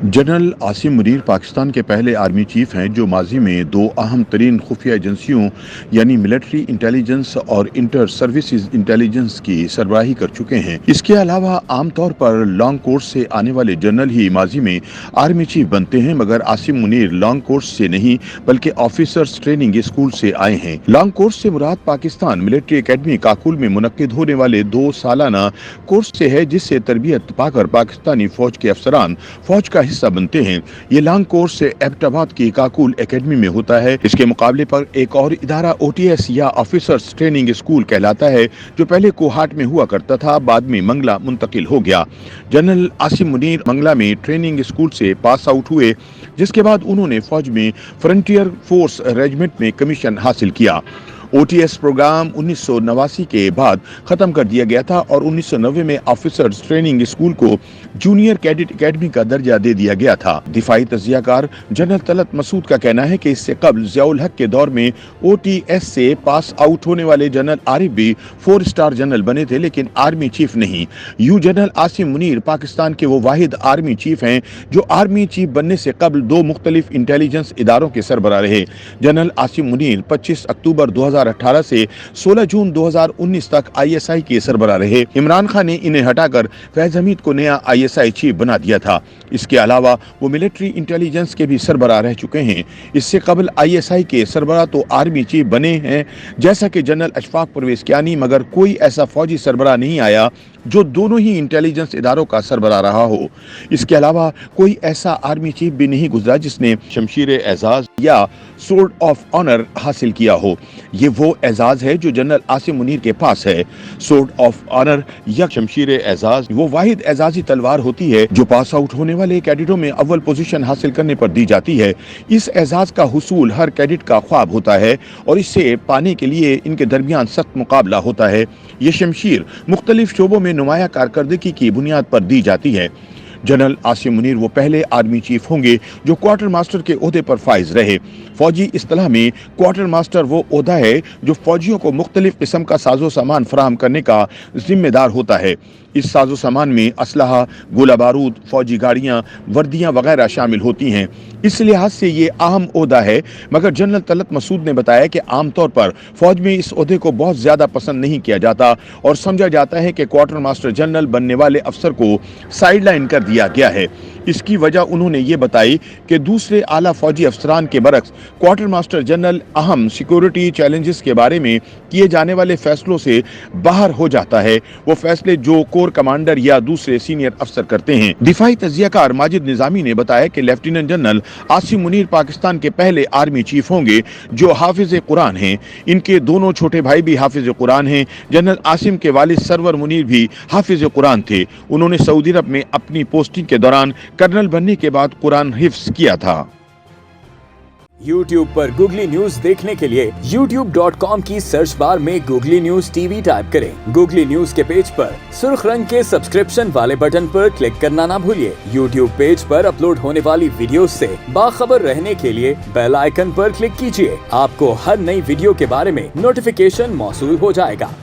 General Asim Munir Pakistan के पहले army chief हैं जो माजी में दो अहम तरीन खुफिया एजेंसियों यानी मिलिट्री इंटेलिजेंस और इंटर सर्विसेज इंटेलिजेंस की सरबराही कर चुके हैं। इसके अलावा आमतौर पर लॉन्ग कोर्स से आने वाले जनरल ही माजी में आर्मी चीफ बनते हैं, मगर आसिम मुनीर लॉन्ग कोर्स से नहीं बल्कि ऑफिसर्स ट्रेनिंग स्कूल से आए हैं। लॉन्ग कोर्स से मुराद पाकिस्तान मिलिट्री एकेडमी काकुल में मुनक्किद होने वाले 2 सालाना कोर्स से है, जिससे तरबियत पाकर पाकिस्तानी फौज के अफसरान फौज का हिस्सा बनते हैं। ये लॉन्ग कोर्स से एबटाबाद की काकुल एकेडमी में होता है। इसके मुकाबले पर एक और इदारा OTS या ऑफिसर्स ट्रेनिंग स्कूल कहलाता है, जो पहले कोहाट में हुआ करता था, बाद में मंगला मुंतकिल हो गया। जनरल आसिम मुनीर मंगला में ट्रेनिंग स्कूल से पास आउट हुए, जिसके बाद उन्होंने फौज में फ्रंटियर फोर्स रेजिमेंट में कमीशन हासिल किया। OTS प्रोग्राम 1989 के बाद खत्म कर दिया गया था और 1990 में ऑफिसर्स ट्रेनिंग स्कूल को जूनियर कैडेट एकेडमी का दर्जा दे दिया गया था। दिफाई तजियाकार जनरल तलत मसूद का कहना है कि इससे कबल ज़ियाउल हक के दौर में OTS से पास आउट होने वाले जनरल आरिफ भी 4 स्टार जनरल बने थे, लेकिन आर्मी चीफ नहीं। यूं जनरल आसिम मुनीर पाकिस्तान के वो वाहिद आर्मी चीफ हैं जो आर्मी चीफ बनने से कबल 2 मुख्तलिफ इंटेलिजेंस इदारों के सरबराह रहे। जनरल आसिम मुनीर 25 अक्टूबर 2018 से 16 जून 2019 तक ISI के सरबराह रहे। इमरान खान ने इन्हें हटाकर फैज हमीद को नया ISI चीफ बना दिया था। इसके अलावा वो मिलिट्री इंटेलिजेंस के भी सरबराह रह चुके हैं। इससे कबल ISI के सरबराह तो आर्मी चीफ बने हैं जैसा कि जनरल अशफाक परवेज कियानी, मगर कोई ऐसा फौजी सरबराह नहीं आया जो दोनों ही इंटेलिजेंस इदारों का सरबराह रहा हो। इसके अलावा कोई ऐसा आर्मी चीफ भी नहीं गुजरा जिसने शमशीर एजाज या सोर्ड ऑफ ऑनर हासिल किया हो। ये वो एजाज है जो जनरल आसिम मुनीर के पास है। सोर्ड ऑफ ऑनर या शमशीर एजाज वो वाहिद एजाजी तलवार होती है जो पास आउट होने वाले कैडेटों में अव्वल पोजीशन हासिल करने पर दी जाती है। इस एजाज का हुसूल हर कैडेट का ख्वाब होता है और इसे पाने के लिए इनके दरमियान सख्त मुकाबला होता है। ये शमशीर मुख्तलिफ शोबों में नुमाया कारकर्दगी की बुनियाद पर दी जाती है। जनरल आसिम मुनीर वो पहले आर्मी चीफ होंगे जो क्वार्टर मास्टर के ओहदे पर फाइज रहे। फौजी इस्तिलाह में क्वार्टर मास्टर वो ओहदा है जो फौजियों को मुख्तलिफ किस्म का साजो सामान फराहम करने का जिम्मेदार होता है। इस साजो सामान में असलहा, गोला बारूद, फौजी गाड़ियाँ, वर्दियाँ वगैरह शामिल होती हैं। इस लिहाज से ये अहम ओहदा है, मगर जनरल तलत मसूद ने बताया कि आमतौर पर फौज में इस ओहदे को बहुत ज़्यादा पसंद नहीं किया जाता और समझा जाता है कि क्वार्टर मास्टर जनरल बनने वाले अफसर को साइड लाइन कर दिया गया है। इसकी वजह उन्होंने ये बताई कि दूसरे आला फौजी अफसरान के बरक्स क्वार्टर मास्टर जनरल अहम सिक्योरिटी चैलेंजेस के बारे में किए जाने वाले फैसलों से बाहर हो जाता है। वो फैसले जो कोर कमांडर या दूसरे सीनियर अफसर करते हैं। दिफाई तजियाकार माजिद निजामी ने बताया कि लेफ्टिनेंट जनरल आसिम मुनीर पाकिस्तान के पहले आर्मी चीफ होंगे जो हाफिज कुरान हैं। इनके दोनों छोटे भाई भी हाफिज कुरान हैं। जनरल आसिम के वालिद सरवर मुनीर भी हाफिज कुरान थे। उन्होंने सऊदी अरब में अपनी पोस्टिंग के दौरान कर्नल बनने के बाद कुरान हिफ्ज किया था। YouTube पर गूगली न्यूज देखने के लिए youtube.com की सर्च बार में गूगली न्यूज TV टाइप करें। गूगली न्यूज के पेज पर सुर्ख रंग के सब्सक्रिप्शन वाले बटन पर क्लिक करना ना भूलिए। YouTube पेज पर अपलोड होने वाली वीडियोस से बाखबर रहने के लिए बेल आइकन पर क्लिक कीजिए। आपको हर नई वीडियो के बारे में नोटिफिकेशन मौसूल हो जाएगा।